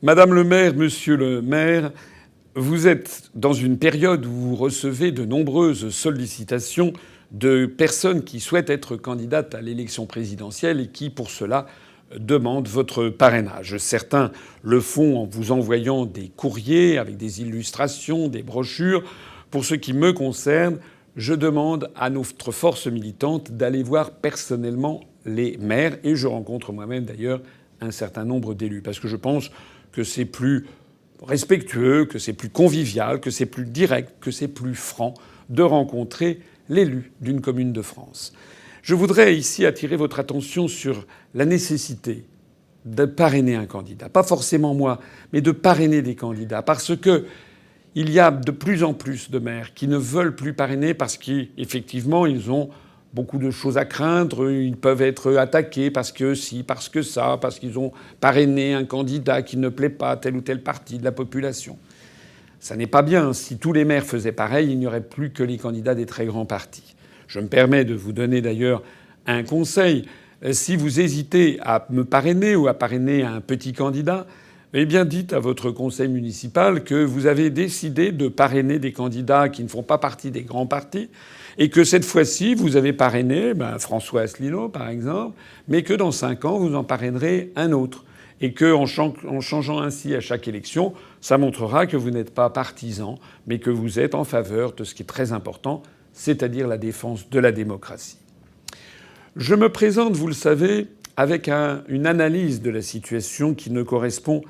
Madame le maire, monsieur le maire, vous êtes dans une période où vous recevez de nombreuses sollicitations de personnes qui souhaitent être candidates à l'élection présidentielle et qui, pour cela, demandent votre parrainage. Certains le font en vous envoyant des courriers avec des illustrations, des brochures. Pour ce qui me concerne, je demande à notre force militante d'aller voir personnellement les maires, et je rencontre moi-même d'ailleurs un certain nombre d'élus, parce que je pense que c'est plus respectueux, que c'est plus convivial, que c'est plus direct, que c'est plus franc de rencontrer l'élu d'une commune de France. Je voudrais ici attirer votre attention sur la nécessité de parrainer un candidat. Pas forcément moi, mais de parrainer des candidats. Parce que il y a de plus en plus de maires qui ne veulent plus parrainer parce qu'effectivement, ils ont beaucoup de choses à craindre. Ils peuvent être attaqués parce que si, parce que ça, parce qu'ils ont parrainé un candidat qui ne plaît pas à telle ou telle partie de la population. Ça n'est pas bien. Si tous les maires faisaient pareil, il n'y aurait plus que les candidats des très grands partis. Je me permets de vous donner d'ailleurs un conseil. Si vous hésitez à me parrainer ou à parrainer un petit candidat, eh bien dites à votre conseil municipal que vous avez décidé de parrainer des candidats qui ne font pas partie des grands partis et que cette fois-ci, vous avez parrainé François Asselineau, par exemple, mais que dans 5 ans, vous en parrainerez un autre. Et qu'en changeant ainsi à chaque élection, ça montrera que vous n'êtes pas partisan, mais que vous êtes en faveur de ce qui est très important, c'est-à-dire la défense de la démocratie. Je me présente, vous le savez, avec une analyse de la situation qui ne correspond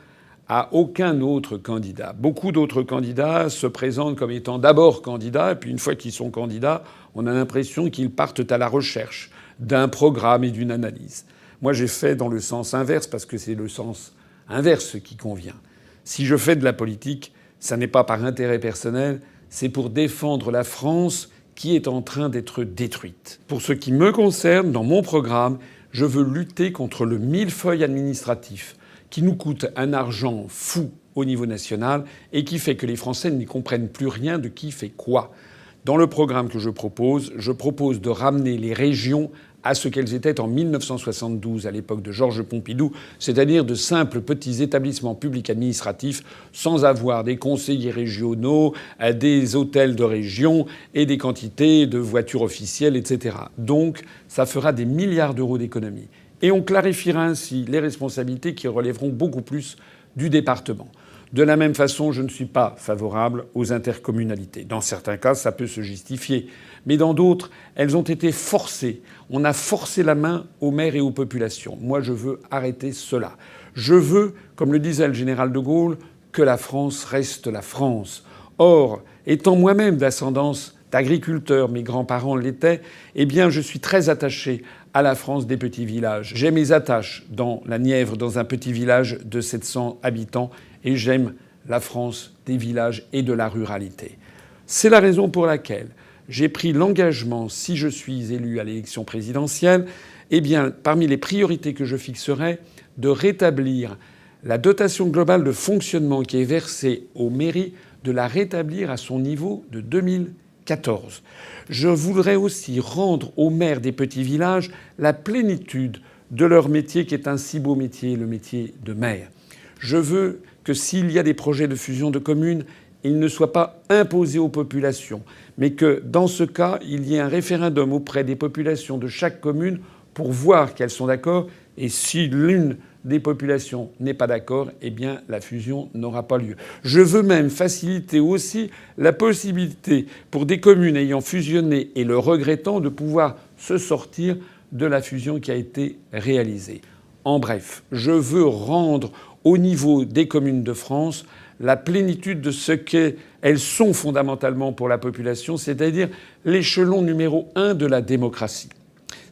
à aucun autre candidat. Beaucoup d'autres candidats se présentent comme étant d'abord candidats, et puis une fois qu'ils sont candidats, on a l'impression qu'ils partent à la recherche d'un programme et d'une analyse. Moi, j'ai fait dans le sens inverse, parce que c'est le sens inverse qui convient. Si je fais de la politique, ça n'est pas par intérêt personnel, c'est pour défendre la France qui est en train d'être détruite. Pour ce qui me concerne, dans mon programme, je veux lutter contre le millefeuille administratif qui nous coûte un argent fou au niveau national et qui fait que les Français n'y comprennent plus rien de qui fait quoi. Dans le programme que je propose de ramener les régions à ce qu'elles étaient en 1972, à l'époque de Georges Pompidou, c'est-à-dire de simples petits établissements publics administratifs sans avoir des conseillers régionaux, des hôtels de région et des quantités de voitures officielles, etc. Donc ça fera des milliards d'euros d'économies. Et on clarifiera ainsi les responsabilités qui relèveront beaucoup plus du département. De la même façon, je ne suis pas favorable aux intercommunalités. Dans certains cas, ça peut se justifier. Mais dans d'autres, elles ont été forcées. On a forcé la main aux maires et aux populations. Moi, je veux arrêter cela. Je veux, comme le disait le général de Gaulle, que la France reste la France. Or, étant moi-même d'ascendance d'agriculteur, mes grands-parents l'étaient, eh bien, je suis très attaché à la France des petits villages. J'ai mes attaches dans la Nièvre, dans un petit village de 700 habitants, et j'aime la France des villages et de la ruralité. C'est la raison pour laquelle j'ai pris l'engagement, si je suis élu à l'élection présidentielle, eh bien, parmi les priorités que je fixerai, de rétablir la dotation globale de fonctionnement qui est versée aux mairies, de la rétablir à son niveau de 2014. Je voudrais aussi rendre aux maires des petits villages la plénitude de leur métier qui est un si beau métier, le métier de maire. Je veux que s'il y a des projets de fusion de communes, ils ne soient pas imposés aux populations, mais que dans ce cas, il y ait un référendum auprès des populations de chaque commune pour voir qu'elles sont d'accord. Et si l'une des populations n'est pas d'accord, eh bien la fusion n'aura pas lieu. Je veux même faciliter aussi la possibilité pour des communes ayant fusionné et le regrettant de pouvoir se sortir de la fusion qui a été réalisée. En bref, je veux rendre au niveau des communes de France la plénitude de ce qu'elles sont fondamentalement pour la population, c'est-à-dire l'échelon numéro 1 de la démocratie.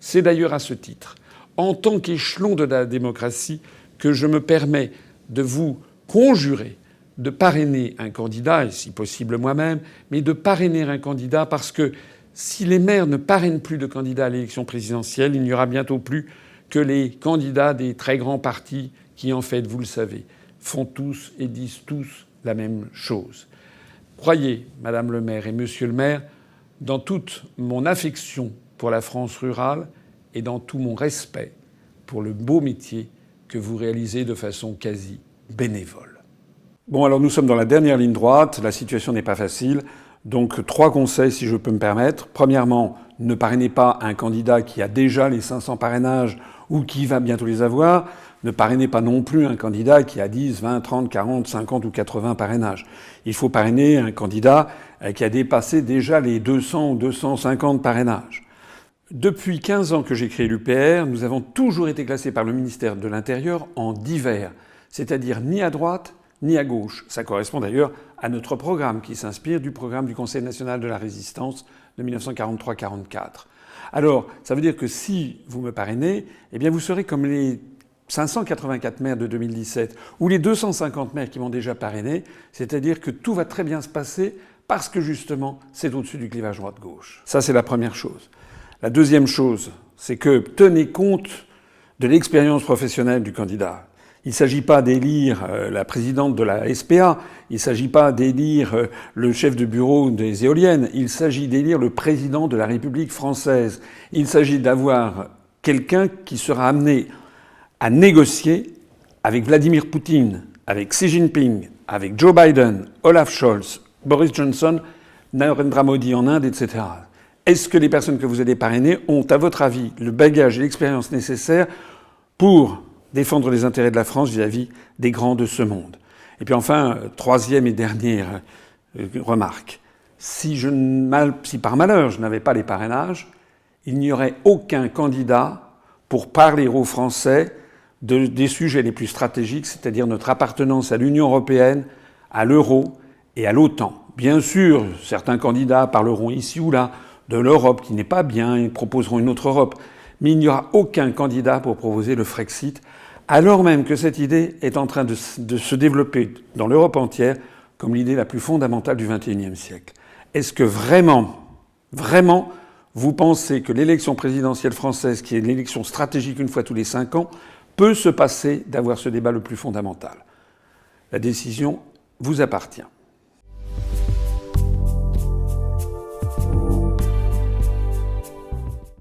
C'est d'ailleurs à ce titre, en tant qu'échelon de la démocratie, que je me permets de vous conjurer de parrainer un candidat, et si possible moi-même, mais de parrainer un candidat parce que si les maires ne parrainent plus de candidats à l'élection présidentielle, il n'y aura bientôt plus que les candidats des très grands partis qui, en fait, vous le savez, font tous et disent tous la même chose. Croyez, Madame le maire et Monsieur le maire, dans toute mon affection pour la France rurale et dans tout mon respect pour le beau métier que vous réalisez de façon quasi bénévoles. Bon, alors nous sommes dans la dernière ligne droite, la situation n'est pas facile. Donc 3 conseils si je peux me permettre. Premièrement, ne parrainez pas un candidat qui a déjà les 500 parrainages ou qui va bientôt les avoir. Ne parrainez pas non plus un candidat qui a 10, 20, 30, 40, 50 ou 80 parrainages. Il faut parrainer un candidat qui a dépassé déjà les 200 ou 250 parrainages. Depuis 15 ans que j'ai créé l'UPR, nous avons toujours été classés par le ministère de l'Intérieur en divers, c'est-à-dire ni à droite ni à gauche. Ça correspond d'ailleurs à notre programme qui s'inspire du programme du Conseil national de la résistance de 1943-44. Alors, ça veut dire que si vous me parrainez, eh bien vous serez comme les 584 maires de 2017 ou les 250 maires qui m'ont déjà parrainé, c'est-à-dire que tout va très bien se passer parce que justement c'est au-dessus du clivage droite-gauche. Ça, c'est la première chose. La deuxième chose, c'est que tenez compte de l'expérience professionnelle du candidat. Il ne s'agit pas d'élire la présidente de la SPA, il ne s'agit pas d'élire le chef de bureau des éoliennes, il s'agit d'élire le président de la République française. Il s'agit d'avoir quelqu'un qui sera amené à négocier avec Vladimir Poutine, avec Xi Jinping, avec Joe Biden, Olaf Scholz, Boris Johnson, Narendra Modi en Inde, etc. Est-ce que les personnes que vous allez parrainer ont, à votre avis, le bagage et l'expérience nécessaires pour défendre les intérêts de la France vis-à-vis des grands de ce monde? Et puis enfin, troisième et dernière remarque. Si par malheur je n'avais pas les parrainages, il n'y aurait aucun candidat pour parler aux Français des sujets les plus stratégiques, c'est-à-dire notre appartenance à l'Union européenne, à l'euro et à l'OTAN. Bien sûr, certains candidats parleront ici ou là de l'Europe qui n'est pas bien, ils proposeront une autre Europe. Mais il n'y aura aucun candidat pour proposer le Frexit, alors même que cette idée est en train de se développer dans l'Europe entière comme l'idée la plus fondamentale du XXIe siècle. Est-ce que vraiment, vous pensez que l'élection présidentielle française, qui est l'élection stratégique une fois tous les 5 ans, peut se passer d'avoir ce débat le plus fondamental? La décision vous appartient.